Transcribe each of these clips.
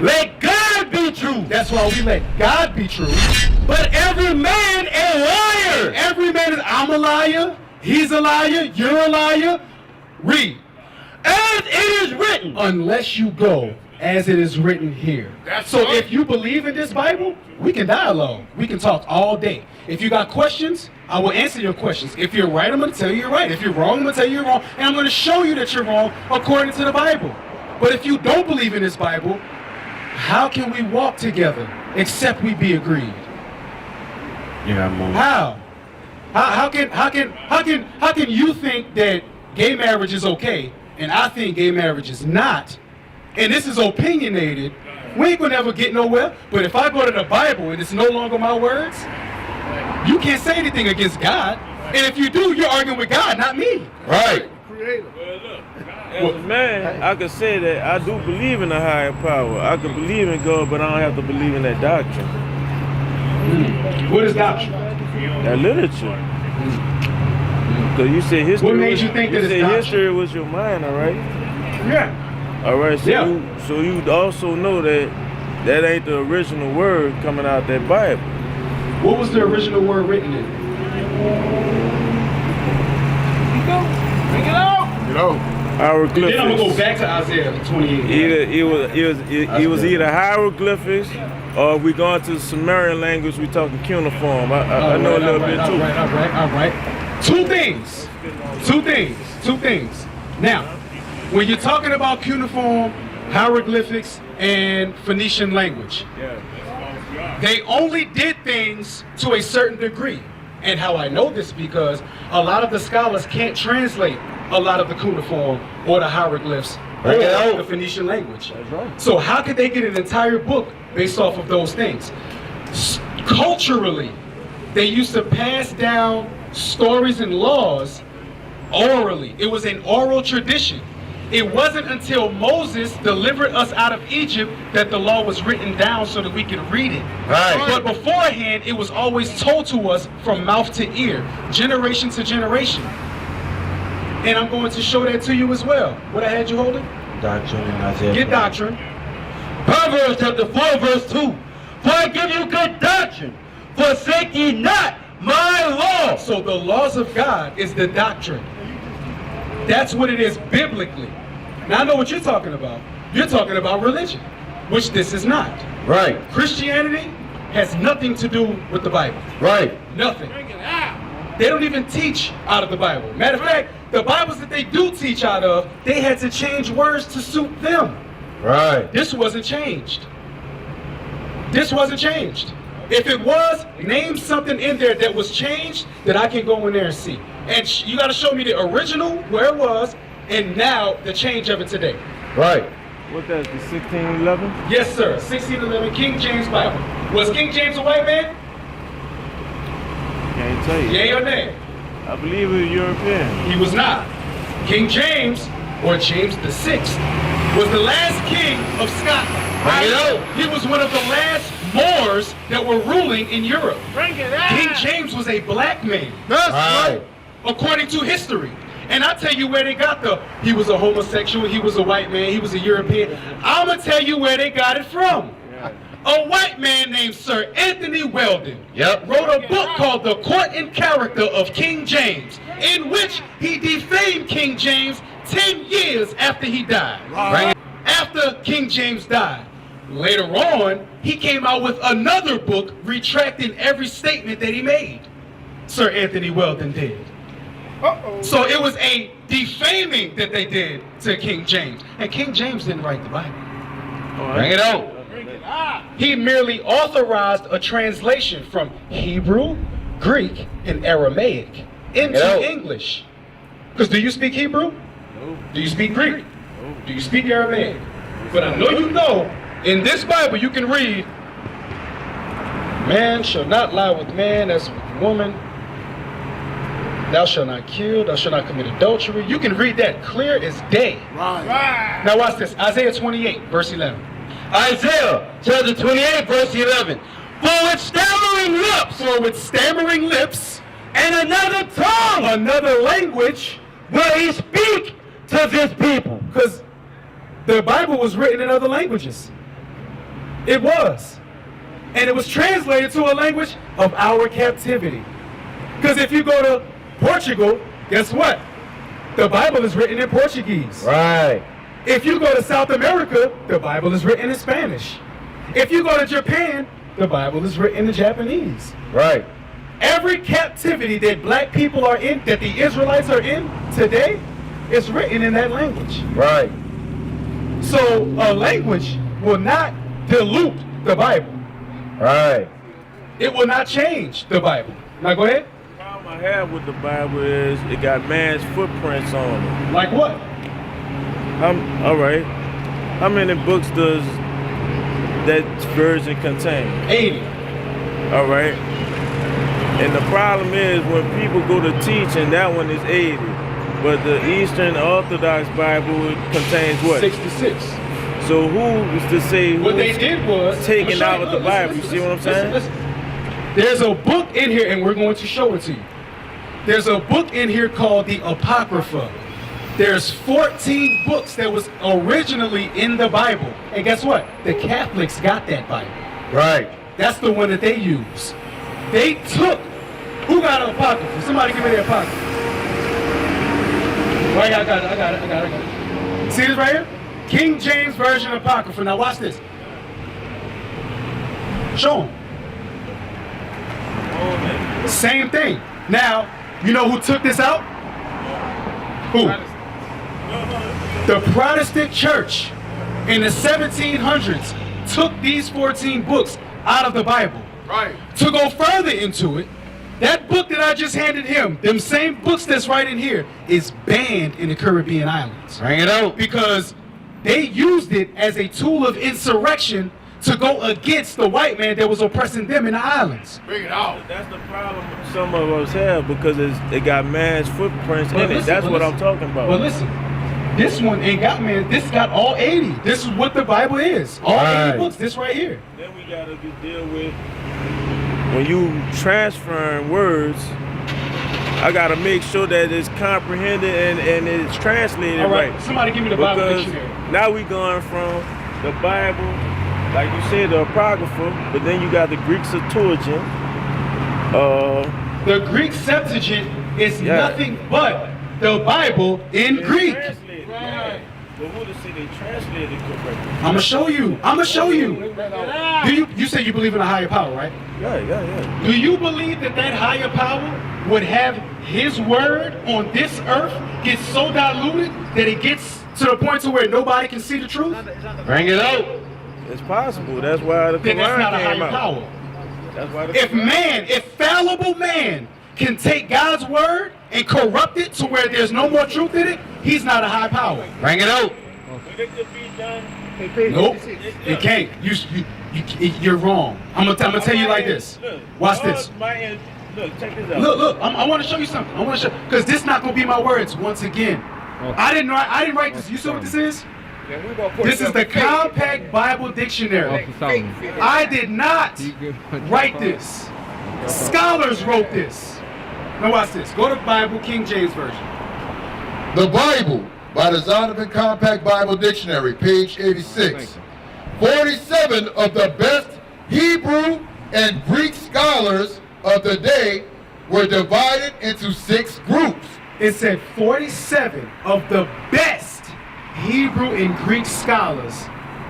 Let God be true. That's why we let God be true. But every man a liar. Every man is, I'm a liar, he's a liar, you're a liar. Read. As it is written. Unless you go as it is written here. So if you believe in this Bible, we can dialogue. We can talk all day. If you got questions, I will answer your questions. If you're right, I'm going to tell you you're right. If you're wrong, I'm going to tell you you're wrong. And I'm going to show you that you're wrong according to the Bible. But if you don't believe in this Bible, how can we walk together except we be agreed? Yeah, man. How can you think that gay marriage is okay and I think gay marriage is not? And this is opinionated. We ain't gonna ever get nowhere. But if I go to the Bible and it's no longer my words, you can't say anything against God. And if you do, you're arguing with God, not me. Right. As a man, I could say that I do believe in a higher power. I could believe in God, but I don't have to believe in that doctrine. What is doctrine? That literature. Because you said history. What made you think that it's doctrine? History was your mind, all right? Yeah. All right, so, yeah. So you also know that that ain't the original word coming out that Bible. What was the original word written in? Bring it out. You know. Hieroglyphics. Then I'm gonna go back to Isaiah 28. It was either hieroglyphics or we going to the Sumerian language. We talking cuneiform. I know a little bit too. All right. Two things. Now, when you're talking about cuneiform, hieroglyphics, and Phoenician language, they only did things to a certain degree. And how I know this because a lot of the scholars can't translate a lot of the cuneiform or the hieroglyphs or the Phoenician language. Right. So how could they get an entire book based off of those things? Culturally, they used to pass down stories and laws orally. It was an oral tradition. It wasn't until Moses delivered us out of Egypt that the law was written down so that we could read it. Right. But beforehand, it was always told to us from mouth to ear, generation to generation. And I'm going to show that to you as well. What I had you holding? Doctrine in Isaiah. Get doctrine. Proverbs chapter 4, verse 2. For I give you good doctrine. Forsake ye not my law. So the laws of God is the doctrine. That's what it is biblically. Now I know what you're talking about. You're talking about religion, which this is not. Right. Christianity has nothing to do with the Bible. Right. Nothing. They don't even teach out of the Bible. Matter of fact, the Bibles that they do teach out of, they had to change words to suit them. Right. This wasn't changed. This wasn't changed. If it was, name something in there that was changed that I can go in there and see. And you got to show me the original, where it was, and now the change of it today. Right. What that's the 1611? Yes, sir. 1611 King James Bible. Was King James a white man? Can't tell you. Yay or nay? I believe he was European. He was not. King James, or James the Sixth, was the last king of Scotland. Bring it out. He was one of the last Moors that were ruling in Europe. Bring it out. King James was a black man. That's right. According to history. And I'll tell you where they got he was a homosexual, he was a white man, he was a European. I'm going to tell you where they got it from. A white man named Sir Anthony Weldon wrote a book called The Court and Character of King James, in which he defamed King James 10 years after he died. Right. After King James died. Later on, he came out with another book retracting every statement that he made. Sir Anthony Weldon did. So it was a defaming that they did to King James. And King James didn't write the Bible. Bring it out. He merely authorized a translation from Hebrew, Greek, and Aramaic into English. Because do you speak Hebrew? No. Do you speak Greek? No. Do you speak Aramaic? But I know you know, in this Bible you can read, man shall not lie with man as with woman. Thou shalt not kill, thou shalt not commit adultery. You can read that clear as day. Right. Now watch this, Isaiah 28, verse 11. Isaiah chapter 28, verse 11. For with stammering lips, and another tongue, another language, will he speak to this people. because the Bible was written in other languages. It was. And it was translated to a language of our captivity. Because if you go to Portugal, guess what? The Bible is written in Portuguese. Right. If you go to South America, the Bible is written in Spanish. If you go to Japan, the Bible is written in Japanese. Right. Every captivity that black people are in, that the Israelites are in today, is written in that language. Right. So a language will not dilute the Bible. Right. It will not change the Bible. Now go ahead. The problem I have with the Bible is it got man's footprints on it. Like what? All right. How many books does that version contain? 80. All right. And the problem is when people go to teach, and that one is 80, but the Eastern Orthodox Bible contains what? 66. So who is to say What they who's did was taken out of the Bible? You see what I'm saying? Listen. There's a book in here, and we're going to show it to you. There's a book in here called the Apocrypha. There's 14 books that was originally in the Bible. And guess what? The Catholics got that Bible. Right. That's the one that they use. They took, who got an Apocrypha? Somebody give me the Apocrypha. Right, I got it. See this right here? King James Version Apocrypha. Now watch this. Show them. Same thing. Now, you know who took this out? Who? The Protestant Church in the 1700s took these 14 books out of the Bible. Right. To go further into it, that book that I just handed him, them same books that's right in here, is banned in the Caribbean islands. Bring it out. Because they used it as a tool of insurrection to go against the white man that was oppressing them in the islands. Bring it out. That's the problem some of us have, because it got man's footprints in it. listen, That's but what listen. I'm talking about. But listen, this one ain't got man. This got all 80. This is what the Bible is. All Right. 80 books. This right here. Then we gotta deal with when you transferring words. I gotta make sure that it's comprehended and it's translated All right. right. Somebody give me the Bible Because dictionary. now we going from the Bible, like you said, the Apocrypha, but then you got the Greek Septuagint. The Greek Septuagint is Yeah. nothing but the Bible in It's Greek. translated, right. But who to say they translated it correctly? I'm gonna show you. I'm gonna show you. Do you say you believe in a higher power, right? Yeah. Do you believe that that higher power would have his word on this earth get so diluted that it gets to the point to where nobody can see the truth? Bring it out. It's possible. That's why the Then that's not a Quran came higher out. power. That's why the If fallible man can take God's word and corrupt it to where there's no more truth in it, he's not a high power. Bring it out. But it could be done. Nope, it can't. You're wrong. I'm gonna tell you like this. Watch this. Look, check this out. Look. I want to show you something. I want to show because this not gonna be my words once again. I didn't write this. You see what this is? This is the Compact Bible Dictionary. I did not write this. Scholars wrote this. Now watch this. Go to Bible, King James Version. The Bible, by the Zondervan Compact Bible Dictionary, page 86. 47 of the best Hebrew and Greek scholars of the day were divided into 6 groups. It said 47 of the best Hebrew and Greek scholars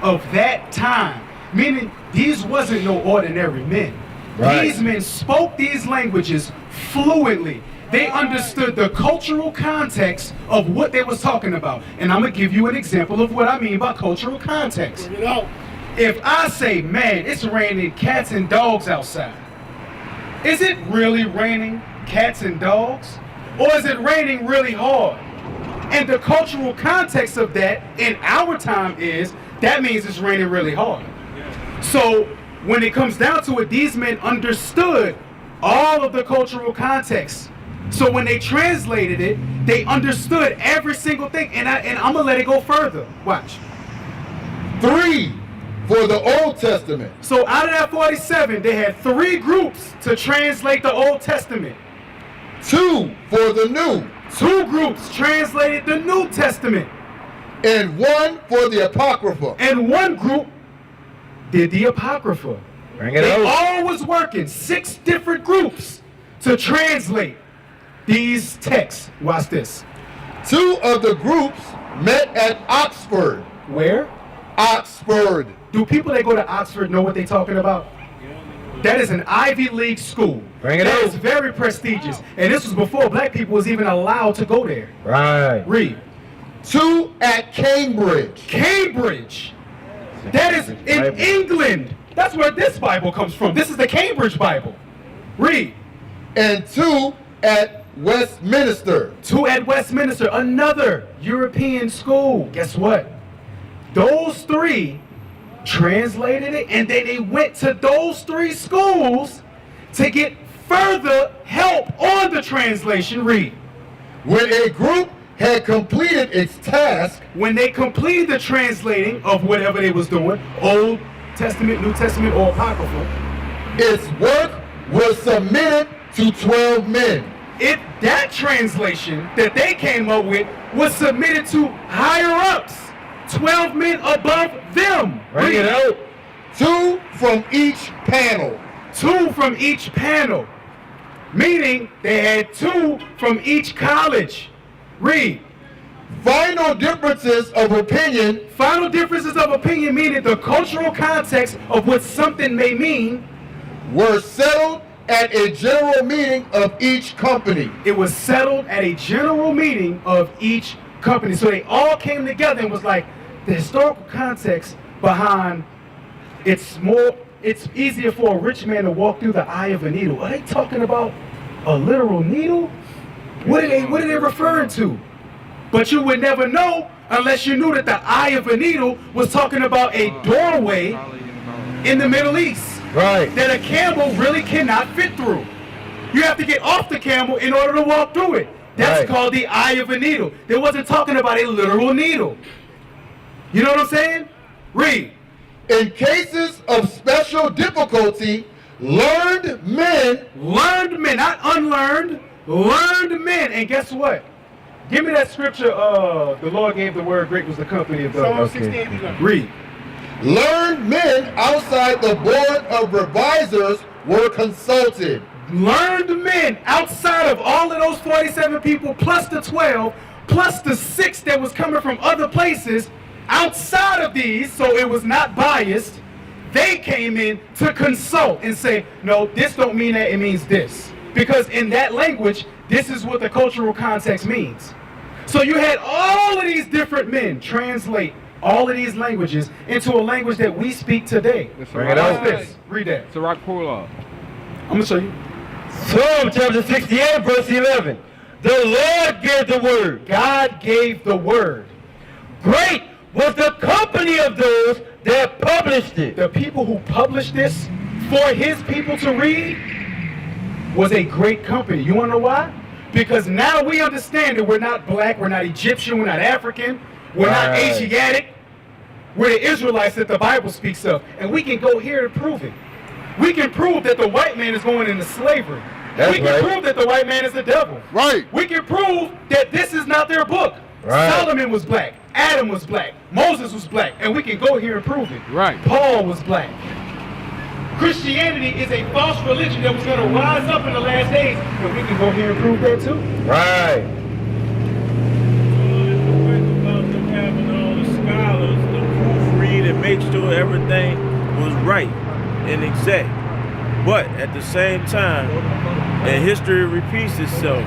of that time. Meaning these wasn't no ordinary men. Right. These men spoke these languages fluently. They understood the cultural context of what they was talking about. And I'm gonna give you an example of what I mean by cultural context. If I say, man, it's raining cats and dogs outside, is it really raining cats and dogs? Or is it raining really hard? And the cultural context of that in our time is, that means it's raining really hard. So when it comes down to it, these men understood all of the cultural context. So when they translated it, they understood every single thing. And I'm gonna let it go further. Watch. 3 for the Old Testament. So out of that 47, they had 3 groups to translate the Old Testament. 2 for the New. 2 groups translated the New Testament. And 1 for the Apocrypha. And 1 group did the Apocrypha. They all was working, 6 different groups to translate these texts. Watch this. 2 of the groups met at Oxford. Where? Oxford. Do people that go to Oxford know what they're talking about? That is an Ivy League school. That is very prestigious. And this was before black people was even allowed to go there. Right. Read. 2 at Cambridge. Cambridge. That is in England. That's where this Bible comes from. This is the Cambridge Bible. Read. And 2 at Westminster. 2 at Westminster, another European school. Guess what? Those 3 translated it, and then they went to those 3 schools to get further help on the translation. Read. When a group had completed its task, When they completed the translating of whatever they was doing, Old Testament, New Testament, or Apocryphal, its work was submitted to 12 men. that translation that they came up with was submitted to higher ups, 12 men above them. Bring it out. 2 from each panel. 2 from each panel, meaning they had 2 from each college. Read. Final differences of opinion Final differences of opinion, meaning the cultural context of what something may mean, were settled at a general meeting of each company. it was settled at a general meeting of each company. So they all came together and was like, the historical context behind it's easier for a rich man to walk through the eye of a needle. Are they talking about a literal needle? What are they referring to? But you would never know unless you knew that the eye of a needle was talking about a doorway in the Middle East. Right. That a camel really cannot fit through. You have to get off the camel in order to walk through it. That's Right. called the eye of a needle. They wasn't talking about a literal needle. You know what I'm saying? Read. In cases of special difficulty, learned men, Not unlearned, learned men. And guess what? Give me that scripture, the Lord gave the word, great was the company of the... Psalm 16. Read. learned men outside the board of revisers were consulted. Learned men outside of all of those 47 people, plus the 12, plus the 6 that was coming from other places, outside of these, so it was not biased, they came in to consult and say, no, this don't mean that, it means this. Because in that language, this is what the cultural context means. So you had all of these different men translate all of these languages into a language that we speak today. Bring it out. Watch this. Read that. It's a rock prologue. I'm going to show you. Psalm chapter 68, verse 11. The Lord gave the word. God gave the word. Great was the company of those that published it. The people who published this for his people to read was a great company. You want to know why? Because now we understand that we're not black, we're not Egyptian, we're not African, we're not Right. Asiatic. We're the Israelites that the Bible speaks of. And we can go here and prove it. We can prove that the white man is going into slavery. That's we can right. prove that the white man is the devil. Right. We can prove that this is not their book. Right. Solomon was black. Adam was black. Moses was black. And we can go here and prove it. Right. Paul was black. Christianity is a false religion that was going to rise up in the last days. And we can go here and prove that too. Right. About them having all the scholars to proofread and make sure everything was right and exact. But at the same time, and history repeats itself,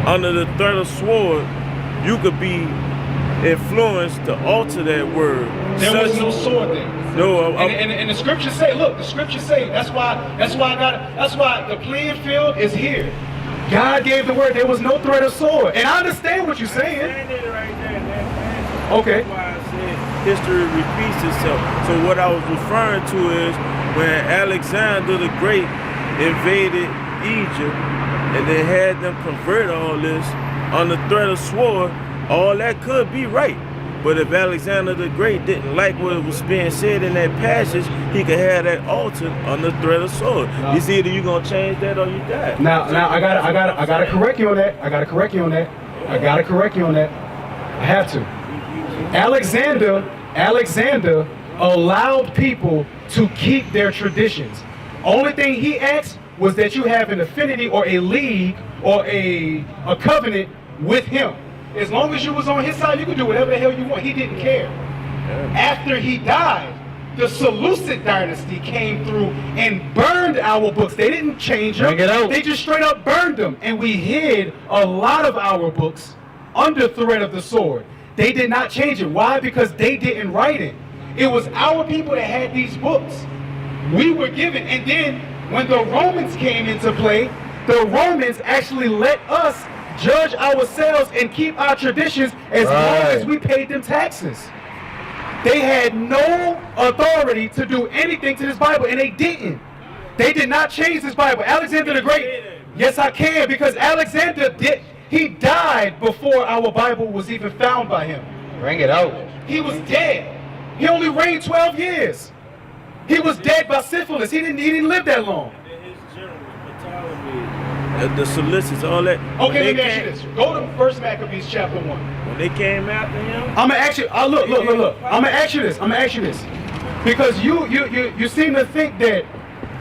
under the threat of sword, you could be influenced to alter that word. There was no sword there. No, And the scriptures say, look, the scriptures say, that's why the playing field is here. God gave the word, there was no threat of sword. And I understand what you're saying. Okay. That's why I said history repeats itself. So what I was referring to is when Alexander the Great invaded Egypt and they had them convert all this on the threat of sword, all that could be right. But if Alexander the Great didn't like what was being said in that passage, he could have that altered on the threat of sword. No. It's either you gonna change that or you die. Now I gotta correct you on that. I have to. Alexander allowed people to keep their traditions. Only thing he asked was that you have an affinity or a league or a covenant with him. As long as you was on his side, you could do whatever the hell you want. He didn't care. After he died, the Seleucid dynasty came through and burned our books. They didn't change them. Bring it out. They just straight up burned them. And we hid a lot of our books under threat of the sword. They did not change it. Why? Because they didn't write it. It was our people that had these books. We were given. And then when the Romans came into play, the Romans actually let us judge ourselves and keep our traditions as long as we paid them taxes. They had no authority to do anything to this Bible, and they didn't. They did not change this Bible. Alexander the Great, yes I can, because Alexander he died before our Bible was even found by him. Bring it out. He was dead. He only reigned 12 years. He was dead by syphilis. He didn't live that long. His generals, the solicitors, all that. Okay, let me ask you this. Go to 1 Maccabees chapter 1. When they came after him, I'm gonna ask you. Look. I'm gonna ask you this. Because you seem to think that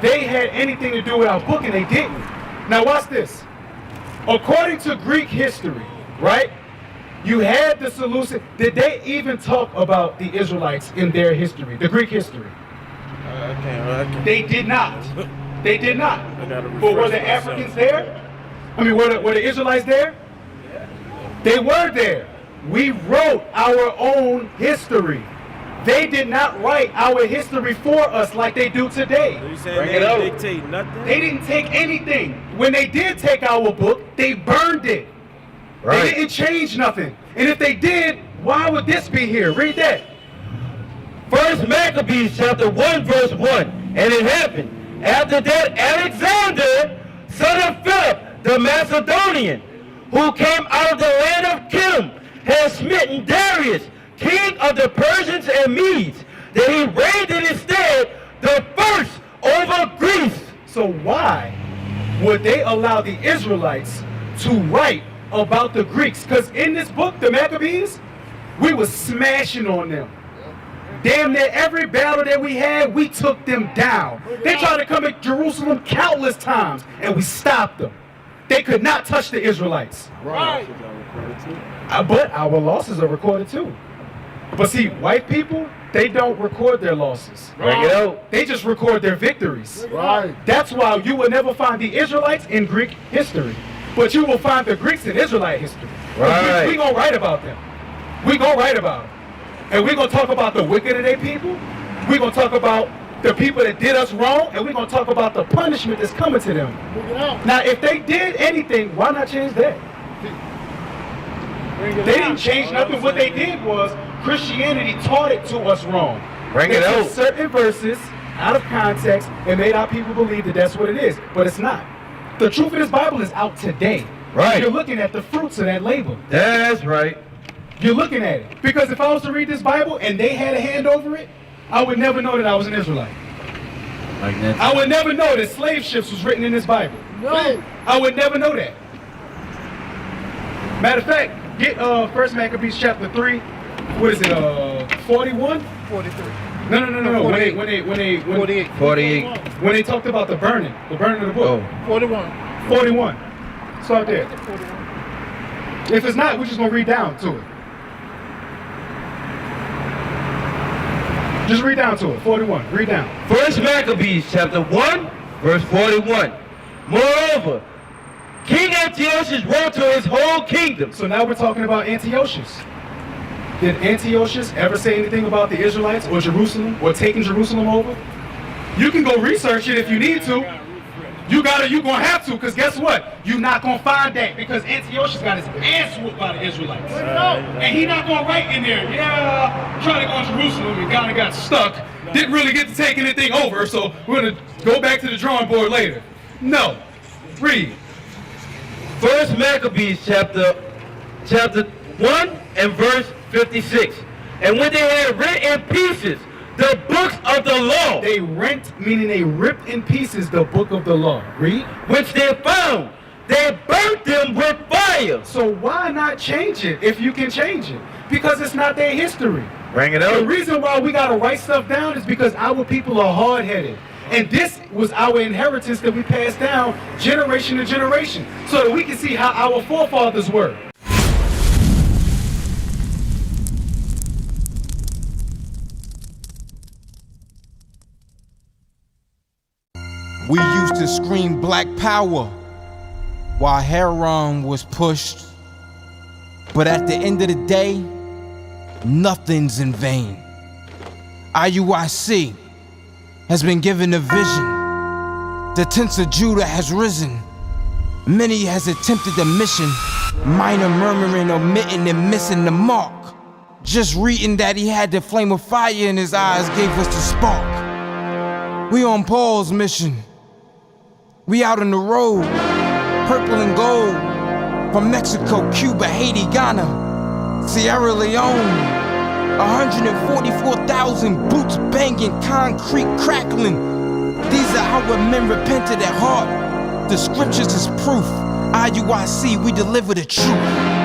they had anything to do with our book, and they didn't. Now watch this. According to Greek history, right? You had the Seleucid. Did they even talk about the Israelites in their history, the Greek history? I can't. They did not. They did not. But were the Africans there? I mean, were the Israelites there? They were there. We wrote our own history. They did not write our history for us like they do today. So you saying they didn't dictate nothing? They didn't take anything. When they did take our book, they burned it. Right. They didn't change nothing. And if they did, why would this be here? Read that. 1 Maccabees chapter 1 verse 1. And it happened after that Alexander, son of Philip the Macedonian, who came out of the land of Kittim, had smitten Darius, king of the Persians and Medes, that he reigned in his stead the first over Greece. So why would they allow the Israelites to write about the Greeks? Because in this book, the Maccabees, we were smashing on them. Damn near every battle that we had, we took them down. They tried to come at Jerusalem countless times, and we stopped them. They could not touch the Israelites. Right. But our losses are recorded too. But see, white people, they don't record their losses. Bring it out. They just record their victories. Right. That's why you will never find the Israelites in Greek history. But you will find the Greeks in Israelite history. Right. We gonna write about them. We gonna write about them. And we're gonna talk about the wicked of their people. We're gonna talk about the people that did us wrong, and we're gonna talk about the punishment that's coming to them. Now, if they did anything, why not change that? They didn't change nothing. What they did was Christianity taught it to us wrong. Bring They it took out. certain verses out of context and made our people believe that that's what it is, but it's not. The truth of this Bible is out today. Right. You're looking at the fruits of that labor. That's right. You're looking at it. Because if I was to read this Bible and they had a hand over it, I would never know that I was an Israelite. Like that. I would never know that slave ships was written in this Bible. No. I would never know that. Matter of fact, get 1 Maccabees chapter 3. What is it? 41? 43. No. When 48. 48. when they talked about the burning of the book. Oh. 41. 41. Start there. 41. If it's not, we're just gonna read down to it. Just read down to it. 41. Read down. 1 Maccabees chapter 1 verse 41. Moreover, King Antiochus wrote to his whole kingdom. So now we're talking about Antiochus. Did Antiochus ever say anything about the Israelites or Jerusalem or taking Jerusalem over? You can go research it if you need to. You're gonna have to, because guess what? You're not gonna find that, because Antiochus got his ass whooped by the Israelites. And he not gonna write in there, yeah, trying to go to Jerusalem and kind of got stuck. Didn't really get to take anything over, so we're gonna go back to the drawing board later. No. Read. 1 Maccabees chapter 1 and verse 56. And when they had rent in pieces the books of the law, They rent, meaning they ripped in pieces the book of the law. Read. which they found, they burnt them with fire. So So why not change it if you can change it? Because it's not their history. Bring it The out. reason why we gotta write stuff down is because our people are hard-headed. And this was our inheritance that we passed down generation to generation so that we can see how our forefathers were. We used to scream black power while heroin was pushed. But at the end of the day, nothing's in vain. IUIC has been given a vision. The tents of Judah has risen. Many has attempted the mission. Minor murmuring, omitting, and missing the mark. Just reading that he had the flame of fire in his eyes gave us the spark. We on Paul's mission. We out on the road, purple and gold. From Mexico, Cuba, Haiti, Ghana, Sierra Leone. 144,000 boots banging, concrete crackling. These are how men repented at heart. The scriptures is proof. IUIC, we deliver the truth.